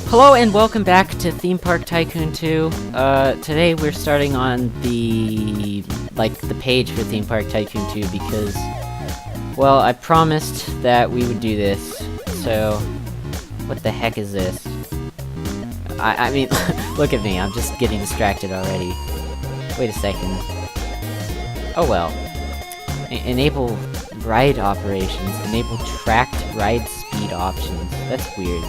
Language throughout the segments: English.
Hello and welcome back to Theme Park Tycoon 2. Today we're starting on the page for Theme Park Tycoon 2 because, well, I promised that we would do this. So, what the heck is this? I mean, look at me, I'm just getting distracted already. Wait a second. Oh well. Enable ride operations. Enable tracked ride speed options. That's weird.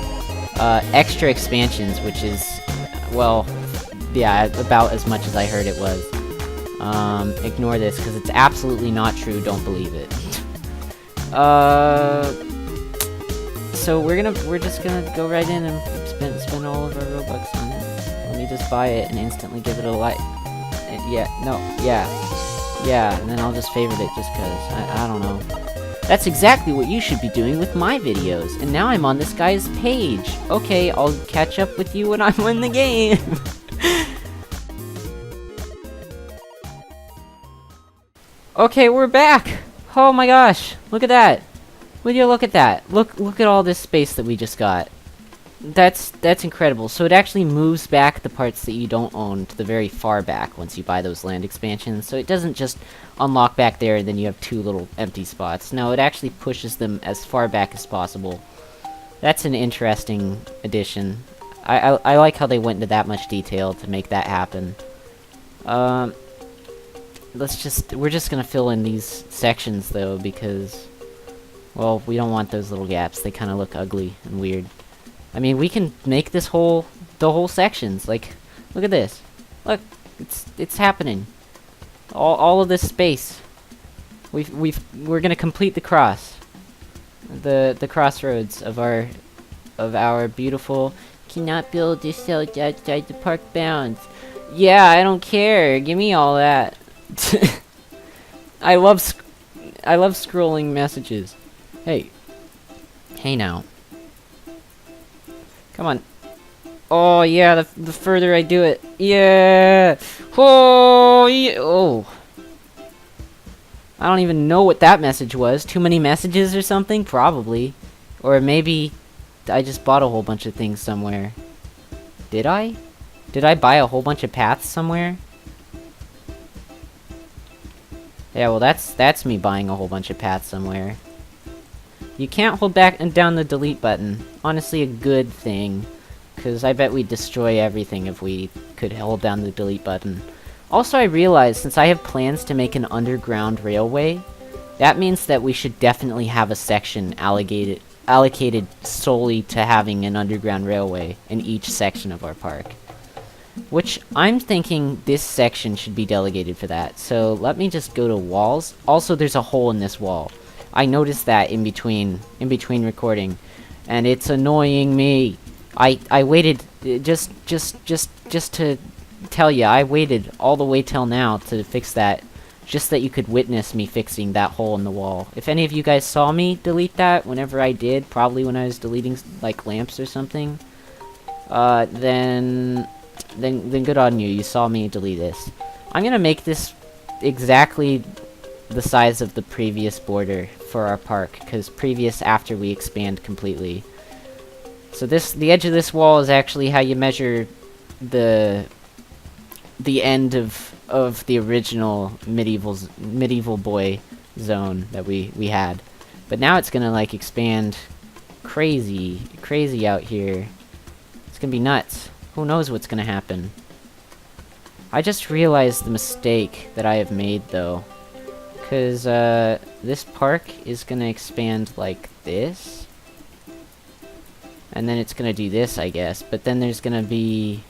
Extra expansions, which is, well, yeah, about as much as I heard it was. Ignore this, because it's absolutely not true, don't believe it. So we're just gonna go right in and spend all of our Robux on it. Let me just buy it and instantly give it a like. Yeah, and then I'll just favorite it just cause, I don't know. That's exactly what you should be doing with my videos, and now I'm on this guy's page. Okay, I'll catch up with you when I'm in the game. Okay, we're back! Oh my gosh, look at that! Would you look at that? Look at all this space that we just got. That's incredible. So it actually moves back the parts that you don't own to the very far back once you buy those land expansions. So it doesn't just unlock back there and then you have two little empty spots. No, it actually pushes them as far back as possible. That's an interesting addition. I like how they went into that much detail to make that happen. We're just gonna fill in these sections though because, well, we don't want those little gaps. They kind of look ugly and weird. I mean, we can make the whole sections. Like, look at this. Look, it's happening. All of this space. We're gonna complete the crossroads of our beautiful. Cannot build this cell outside the park bounds. Yeah, I don't care. Give me all that. I love scrolling messages. Hey now. Come on. Oh, yeah, the further I do it. Yeah! Oh, yeah! Oh. I don't even know what that message was. Too many messages or something? Probably. Or maybe I just bought a whole bunch of things somewhere. Did I? Did I buy a whole bunch of paths somewhere? Yeah, well, that's me buying a whole bunch of paths somewhere. You can't hold back and down the delete button. Honestly, a good thing. Because I bet we'd destroy everything if we could hold down the delete button. Also, I realized, since I have plans to make an underground railway, that means that we should definitely have a section allocated solely to having an underground railway in each section of our park. Which, I'm thinking this section should be delegated for that. So, let me just go to walls. Also, there's a hole in this wall. I noticed that in between recording, and it's annoying me. I waited just to tell you, I waited all the way till now to fix that, just that you could witness me fixing that hole in the wall. If any of you guys saw me delete that whenever I did, probably when I was deleting like lamps or something, then good on you. You saw me delete this. I'm gonna make this exactly the size of the previous border for our park, because previous after we expand completely. So the edge of this wall is actually how you measure the end of the original medieval boy zone that we had. But now it's gonna like expand crazy out here. It's gonna be nuts. Who knows what's gonna happen? I just realized the mistake that I have made though. Because, this park is gonna expand like this. And then it's gonna do this, I guess. But then there's gonna be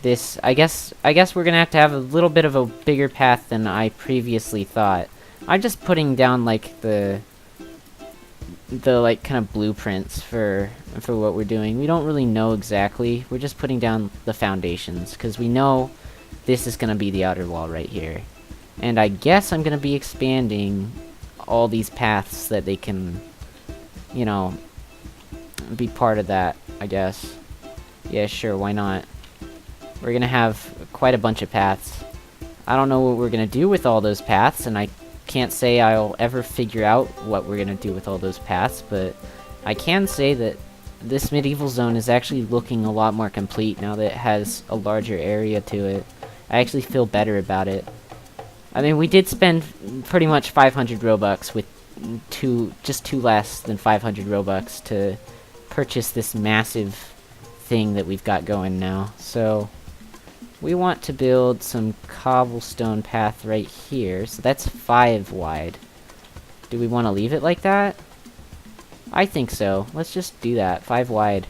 this. I guess we're gonna have a little bit of a bigger path than I previously thought. I'm just putting down, like, the like, kind of blueprints for what we're doing. We don't really know exactly. We're just putting down the foundations. Because we know this is gonna be the outer wall right here. And I guess I'm gonna be expanding all these paths that they can, you know, be part of that, I guess. Yeah, sure, why not? We're gonna have quite a bunch of paths. I don't know what we're gonna do with all those paths, and I can't say I'll ever figure out what we're gonna do with all those paths, but I can say that this medieval zone is actually looking a lot more complete now that it has a larger area to it. I actually feel better about it. I mean, we did spend pretty much 500 Robux with just two less than 500 Robux to purchase this massive thing that we've got going now. So we want to build some cobblestone path right here. So that's 5 wide. Do we want to leave it like that? I think so. Let's just do that. 5 wide.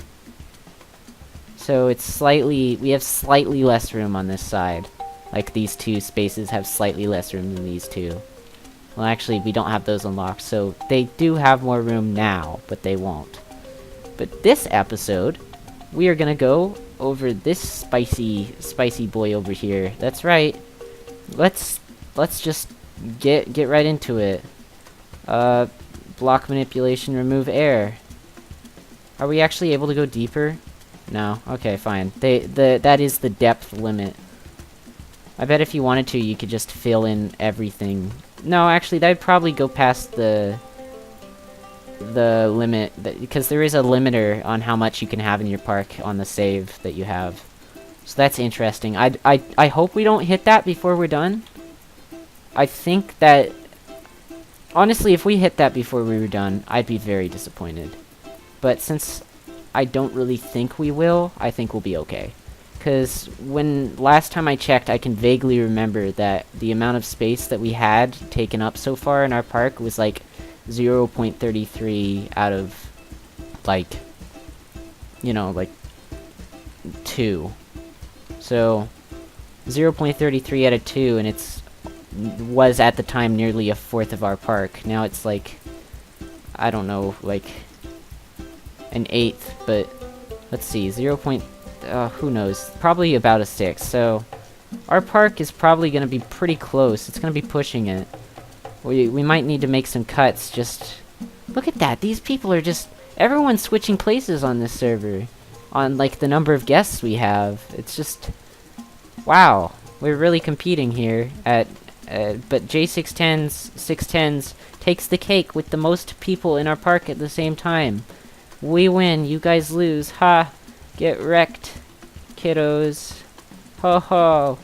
So it's we have slightly less room on this side. Like, these two spaces have slightly less room than these two. Well, actually, we don't have those unlocked, so they do have more room now, but they won't. But this episode, we are gonna go over this spicy boy over here. That's right. Let's just get right into it. Block manipulation, remove air. Are we actually able to go deeper? No. Okay, fine. That is the depth limit. I bet if you wanted to, you could just fill in everything. No, actually, that'd probably go past the limit, because there is a limiter on how much you can have in your park on the save that you have. So that's interesting. I hope we don't hit that before we're done. I think that... Honestly, if we hit that before we were done, I'd be very disappointed. But since I don't really think we will, I think we'll be okay. Because last time I checked, I can vaguely remember that the amount of space that we had taken up so far in our park was like 0.33 out of, like, you know, like 2. So 0.33 out of 2, and was at the time nearly a fourth of our park. Now it's like, I don't know, like an eighth, but let's see, who knows, probably about a 6. So our park is probably gonna be pretty close. It's gonna be pushing it. We might need to make some cuts. Just look at that, these people are just, everyone's switching places on this server on like the number of guests we have. It's just, wow, we're really competing here at but J610's takes the cake with the most people in our park at the same time. We win, you guys lose. Ha! Get wrecked, kiddos. Ho ho.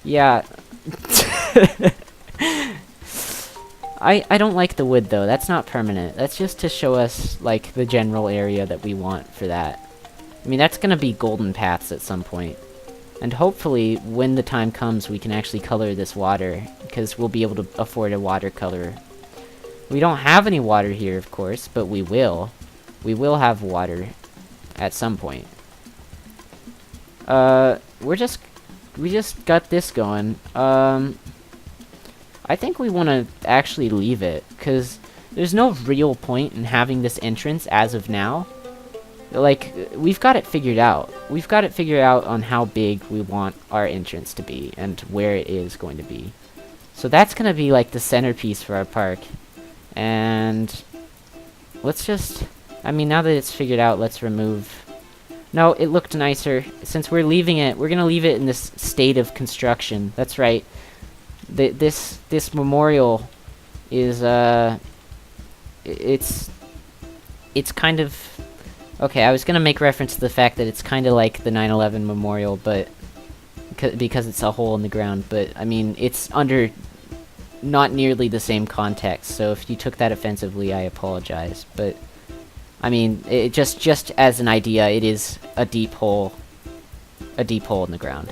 Yeah. I don't like the wood though. That's not permanent. That's just to show us like the general area that we want for that. I mean, that's gonna be golden paths at some point. And hopefully, when the time comes, we can actually color this water, because we'll be able to afford a watercolor. We don't have any water here, of course, but we will. We will have water at some point. We just got this going. I think we want to actually leave it, because there's no real point in having this entrance as of now. Like, we've got it figured out. We've got it figured out on how big we want our entrance to be, and where it is going to be. So that's gonna be, like, the centerpiece for our park. And let's just... I mean, now that it's figured out, let's remove... No, it looked nicer. Since we're leaving it, we're gonna leave it in this state of construction. That's right. This memorial is, it's kind of... Okay, I was gonna make reference to the fact that it's kind of like the 9/11 memorial, but... because it's a hole in the ground, but, I mean, it's under not nearly the same context, so if you took that offensively, I apologize, but... I mean, it just as an idea, it is a deep hole in the ground.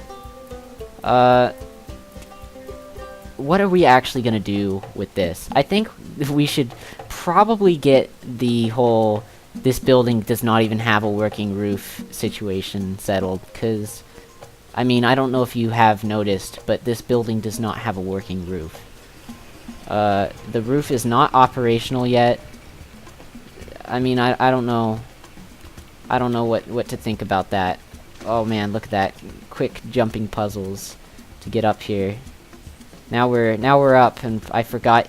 What are we actually gonna do with this? I think we should probably get the whole this building does not even have a working roof situation settled, because, I mean, I don't know if you have noticed, but this building does not have a working roof. The roof is not operational yet. I mean, I don't know. I don't know what to think about that. Oh man, look at that. Quick jumping puzzles to get up here. Now we're up, and I forgot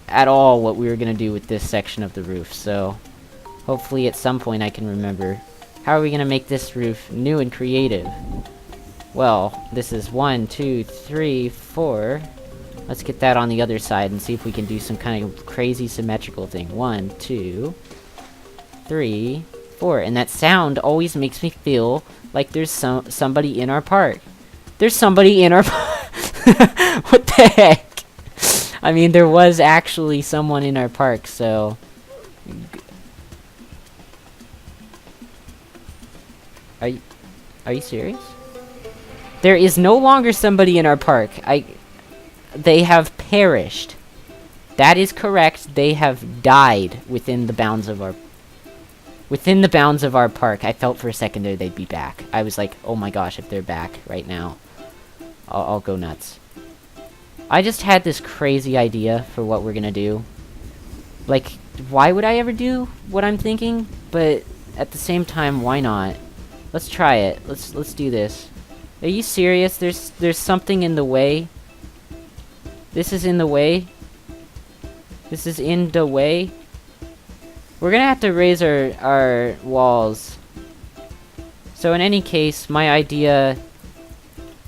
at all what we were gonna do with this section of the roof, so hopefully at some point I can remember. How are we gonna make this roof new and creative? Well, this is 1, 2, 3, 4. Let's get that on the other side and see if we can do some kind of crazy symmetrical thing. 1, 2, 3, 4. And that sound always makes me feel like there's somebody in our park. There's somebody in our What the heck? I mean, there was actually someone in our park, so... Are you serious? There is no longer somebody in our park. They have perished. That is correct. They have died within the bounds of our park. I felt for a second there they'd be back. I was like, oh my gosh, if they're back right now, I'll go nuts. I just had this crazy idea for what we're gonna do. Like, why would I ever do what I'm thinking? But at the same time, why not? Let's try it. Let's do this. Are you serious? There's something in the way. This is in the way. This is in the way. We're gonna have to raise our walls. So in any case, my idea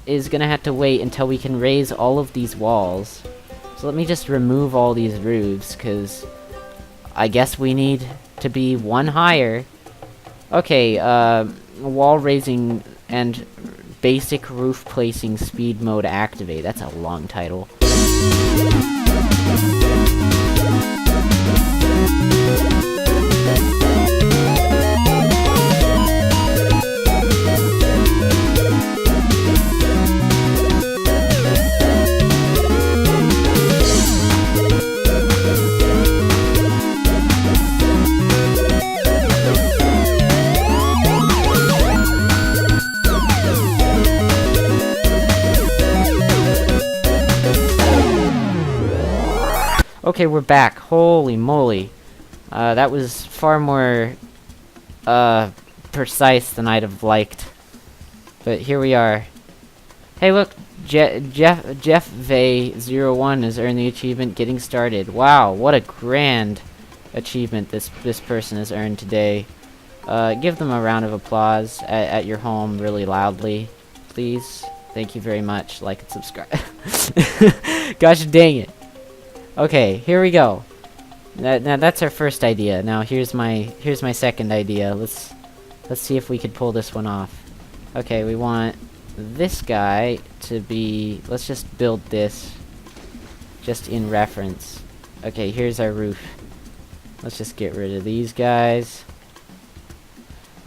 is gonna have to wait until we can raise all of these walls. So let me just remove all these roofs, because I guess we need to be one higher. Okay, wall raising and basic roof placing speed mode activate. That's a long title. Okay, we're back. Holy moly. That was far more, precise than I'd have liked. But here we are. Hey look, Jeff Vay01 has earned the achievement Getting Started. Wow, what a grand achievement this person has earned today. Give them a round of applause at your home really loudly, please. Thank you very much. Like and subscribe. Gosh dang it. Okay, here we go. Now that's our first idea. Now here's my second idea. Let's see if we could pull this one off. Okay, we want this guy to be... Let's just build this just in reference. Okay, here's our roof. Let's just get rid of these guys.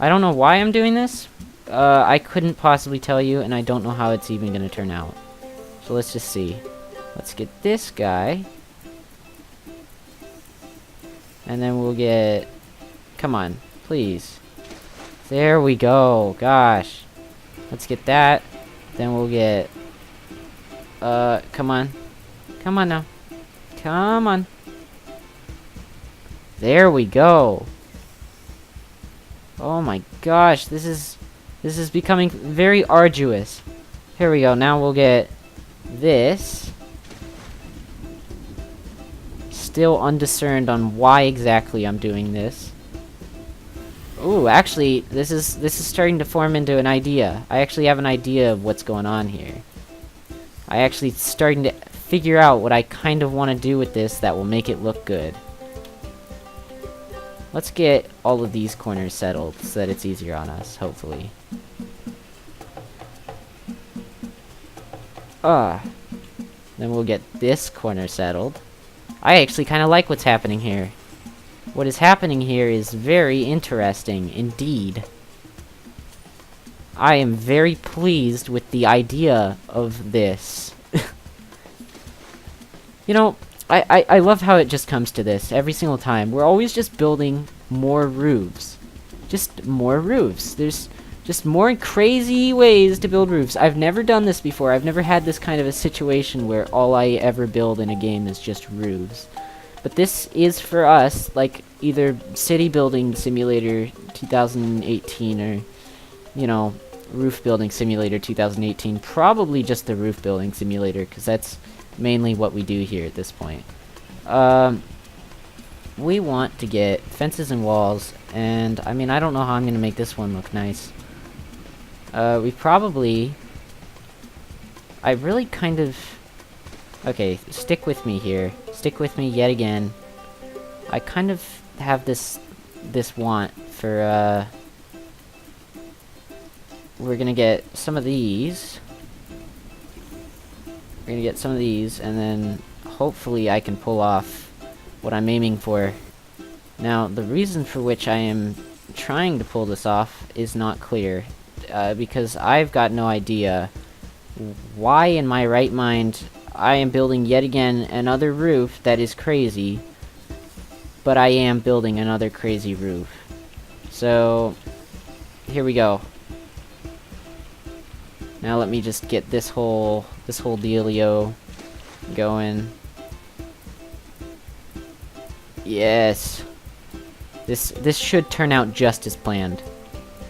I don't know why I'm doing this. I couldn't possibly tell you, and I don't know how it's even gonna turn out. So let's just see. Let's get this guy. And then we'll get... Come on, please. There we go. Gosh. Let's get that. Then we'll get... come on. Come on now. Come on. There we go. Oh my gosh, this is becoming very arduous. Here we go. Now we'll get this. Still undiscerned on why exactly I'm doing this. Ooh, actually, this is starting to form into an idea. I actually have an idea of what's going on here. I actually starting to figure out what I kind of want to do with this that will make it look good. Let's get all of these corners settled so that it's easier on us, hopefully. Then we'll get this corner settled. I actually kind of like what's happening here. What is happening here is very interesting indeed. I am very pleased with the idea of this. You know, I love how it just comes to this every single time. We're always just building more roofs. Just more roofs. There's just more crazy ways to build roofs. I've never done this before. I've never had this kind of a situation where all I ever build in a game is just roofs. But this is for us, like, either City Building Simulator 2018 or, you know, Roof Building Simulator 2018. Probably just the Roof Building Simulator, because that's mainly what we do here at this point. We want to get fences and walls, and, I mean, I don't know how I'm going to make this one look nice. We probably... I really kind of... Okay, stick with me here. Stick with me yet again. I kind of have this this want for, we're gonna get some of these. We're gonna get some of these, and then hopefully I can pull off what I'm aiming for. Now, the reason for which I am trying to pull this off is not clear, because I've got no idea why in my right mind I am building yet again another roof that is crazy, but I am building another crazy roof. So, here we go. Now let me just get this whole dealio going. Yes. This should turn out just as planned.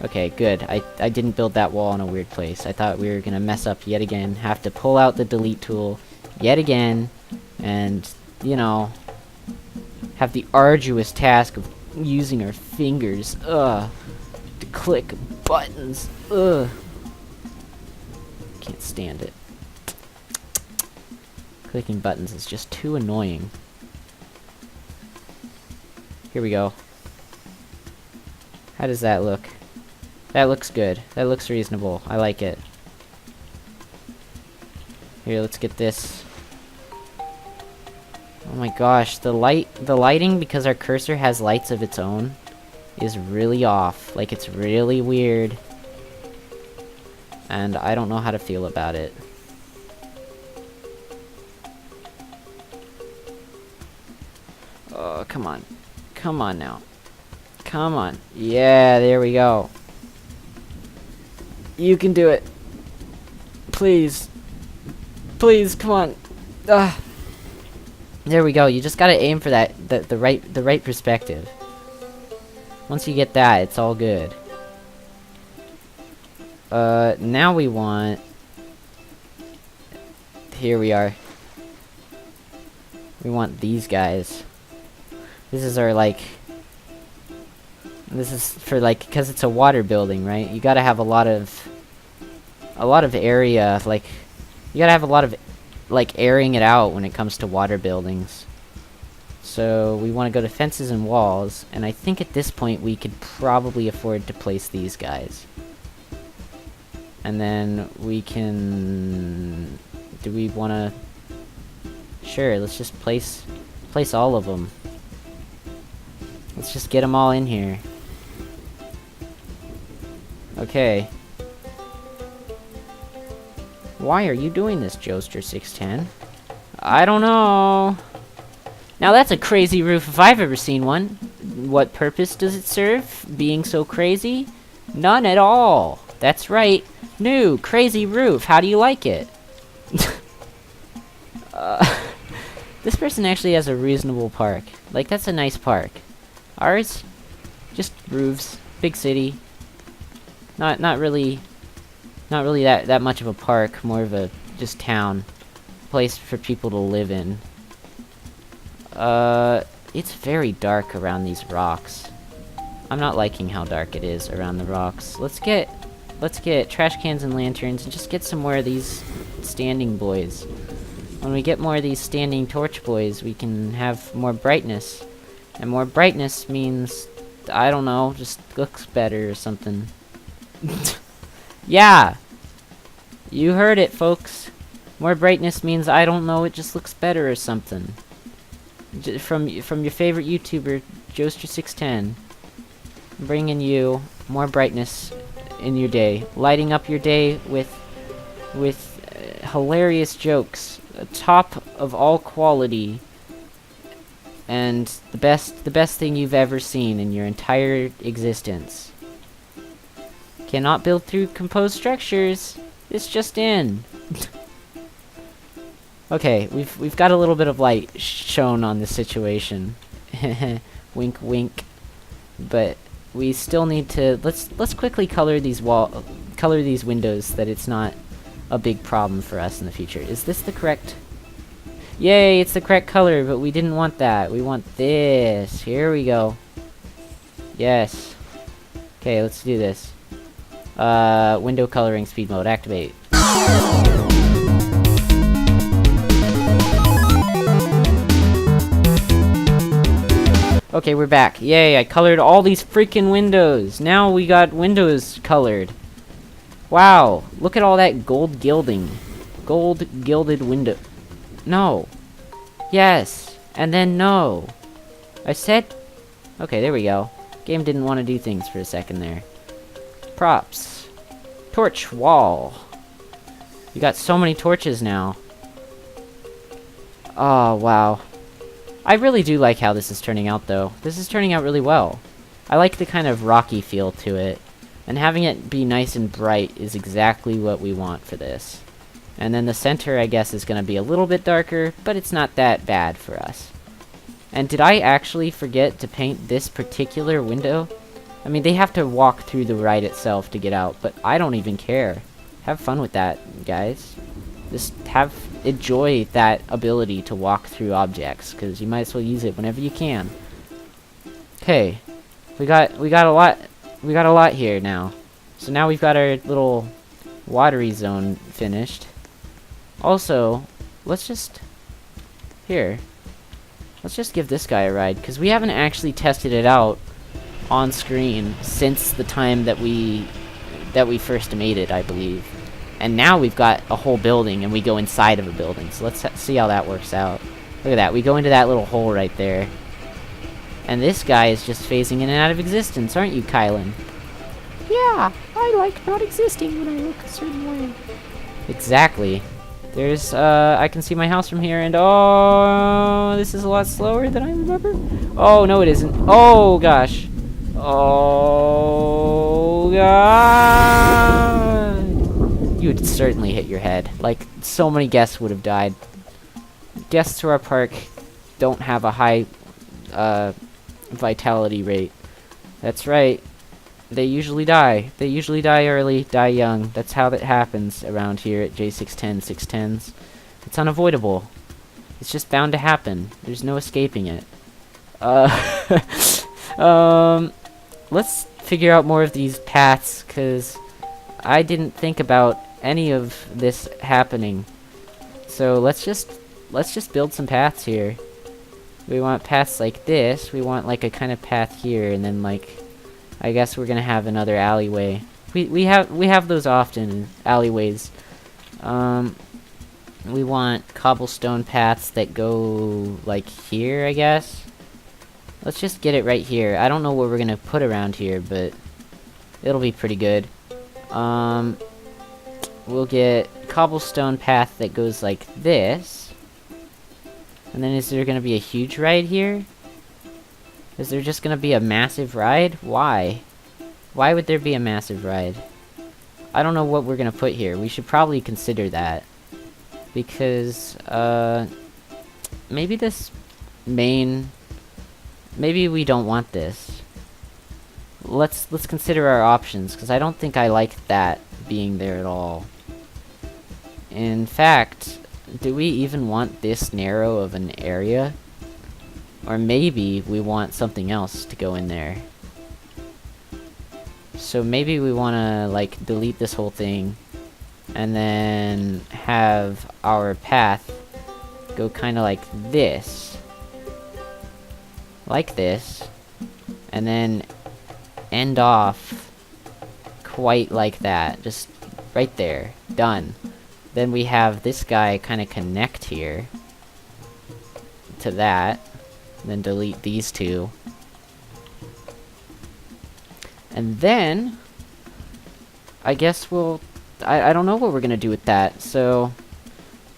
Okay, good. I didn't build that wall in a weird place. I thought we were gonna mess up yet again, have to pull out the delete tool yet again, and, you know, have the arduous task of using our fingers, to click buttons, Can't stand it. Clicking buttons is just too annoying. Here we go. How does that look? That looks good. That looks reasonable. I like it. Here, let's get this. Oh my gosh, the lighting, because our cursor has lights of its own, is really off. Like, it's really weird. And I don't know how to feel about it. Oh, come on. Come on now. Come on. Yeah, there we go. You can do it. Please. Please, come on. There we go. You just gotta aim for the right perspective. Once you get that, it's all good. Now we want... Here we are. We want these guys. This is our, like... This is for, like, because it's a water building, right? You gotta have a lot of area, like... You gotta have a lot of, like, airing it out when it comes to water buildings. So, we want to go to fences and walls, and I think at this point we could probably afford to place these guys. And then we can... Do we want to... Sure, let's just place all of them. Let's just get them all in here. Okay. Why are you doing this, Joester610? I don't know. Now that's a crazy roof if I've ever seen one. What purpose does it serve, being so crazy? None at all. That's right. New, crazy roof. How do you like it? This person actually has a reasonable park. Like, that's a nice park. Ours? Just roofs. Big city. Not really that much of a park. More of a just town. Place for people to live in. It's very dark around these rocks. I'm not liking how dark it is around the rocks. Let's get trash cans and lanterns and just get some more of these standing boys. When we get more of these standing torch boys, we can have more brightness. And more brightness means, I don't know, just looks better or something. Yeah! You heard it, folks. More brightness means, I don't know, it just looks better or something. From your favorite YouTuber, Joester610. Bringing you more brightness in your day. Lighting up your day with hilarious jokes. Top of all quality. And the best thing you've ever seen in your entire existence. Cannot build through composed structures. It's just in. Okay, we've got a little bit of light shown on this situation. Wink wink. But we still need to let's quickly color these windows so that it's not a big problem for us in the future. Is this the correct? Yay, it's the correct color, but we didn't want that. We want this. Here we go. Yes. Okay, let's do this. Window coloring speed mode, activate. Okay, we're back. Yay, I colored all these freaking windows. Now we got windows colored. Wow, look at all that gold gilding. Gold gilded window. No. Yes. And then no. I said... Okay, there we go. Game didn't want to do things for a second there. Props. Torch wall. You got so many torches now. Oh, wow. I really do like how this is turning out, though. This is turning out really well. I like the kind of rocky feel to it. And having it be nice and bright is exactly what we want for this. And then the center, I guess, is going to be a little bit darker, but it's not that bad for us. And did I actually forget to paint this particular window? I mean, they have to walk through the ride itself to get out, but I don't even care. Have fun with that, guys. Just enjoy that ability to walk through objects, because you might as well use it whenever you can. Okay, we got a lot here now. So now we've got our little watery zone finished. Also, let's just give this guy a ride, because we haven't actually tested it out on screen since the time that we first made it, I believe. And now we've got a whole building, and we go inside of a building. So let's see how that works out. Look at that. We go into that little hole right there. And this guy is just phasing in and out of existence, aren't you, Kylan? Yeah, I like not existing when I look a certain way. Exactly. There's, I can see my house from here, and oh, this is a lot slower than I remember. Oh, no, it isn't. Oh, gosh. Oh, God. You would certainly hit your head. Like, so many guests would have died. Guests to our park don't have a high, vitality rate. That's right. They usually die. They usually die early, die young. That's how that happens around here at J610 610s. It's unavoidable. It's just bound to happen. There's no escaping it. Let's figure out more of these paths, because I didn't think about any of this happening. So let's just build some paths here. We want paths like this. We want like a kind of path here, and then like I guess we're gonna have another alleyway. We have those often, alleyways. We want cobblestone paths that go like here, I guess. Let's just get it right here. I don't know what we're gonna put around here, but it'll be pretty good. We'll get cobblestone path that goes like this. And then is there gonna be a huge ride here? Is there just gonna be a massive ride? Why? Why would there be a massive ride? I don't know what we're gonna put here. We should probably consider that. Because, maybe this main... Maybe we don't want this. Let's consider our options, because I don't think I like that being there at all. In fact, do we even want this narrow of an area? Or maybe we want something else to go in there. So maybe we want to, like, delete this whole thing, and then have our path go kind of like this. Like this. And then end off quite like that. Just right there. Done. Then we have this guy kind of connect here to that. Then delete these two. And then I guess we'll... I don't know what we're gonna do with that, so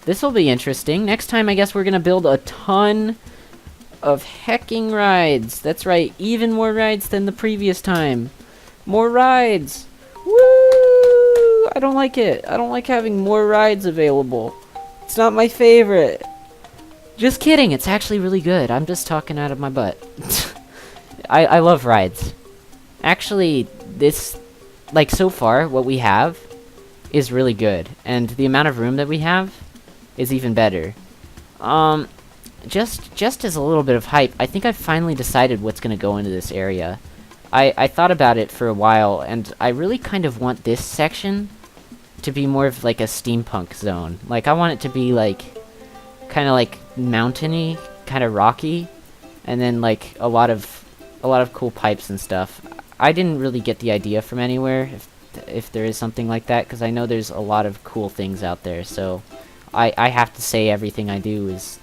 this will be interesting. Next time I guess we're gonna build a ton of hecking rides. That's right, even more rides than the previous time. More rides! Woo! I don't like it. I don't like having more rides available. It's not my favorite. Just kidding, it's actually really good. I'm just talking out of my butt. I love rides. Actually, this, like, so far, what we have is really good. And the amount of room that we have is even better. Just as a little bit of hype, I think I've finally decided what's gonna go into this area. I thought about it for a while, and I really kind of want this section to be more of, like, a steampunk zone. Like, I want it to be, like, kind of like mountainy, kind of rocky, and then like a lot of cool pipes and stuff. I didn't really get the idea from anywhere if there is something like that, because I know there's a lot of cool things out there, so I have to say everything I do is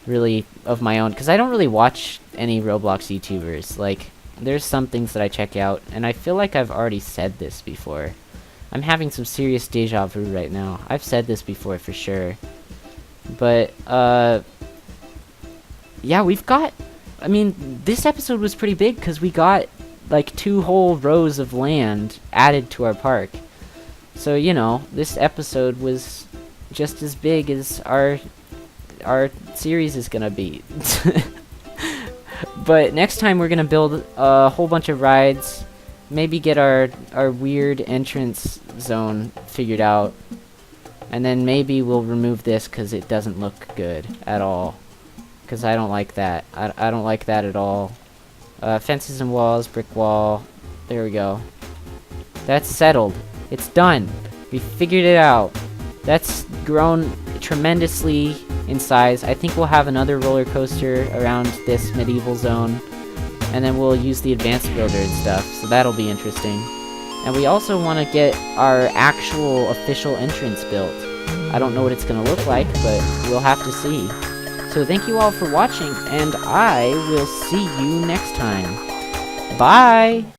really of my own, because I don't really watch any Roblox YouTubers. Like, there's some things that I check out, and I feel like I've already said this before. I'm having some serious deja vu right now. I've said this before for sure. But, yeah, we've got... I mean, this episode was pretty big, because we got, like, 2 whole rows of land added to our park. So, you know, this episode was just as big as our series is gonna be. But next time we're gonna build a whole bunch of rides, maybe get our weird entrance zone figured out, and then maybe we'll remove this because it doesn't look good at all, because I don't like that. I don't like that at all. Fences and walls, brick wall, there we go. That's settled. It's done. We figured it out. That's grown tremendously in size. I think we'll have another roller coaster around this medieval zone, and then we'll use the advanced builder and stuff, so that'll be interesting. And we also want to get our actual official entrance built. I don't know what it's going to look like, but we'll have to see. So thank you all for watching, and I will see you next time. Bye!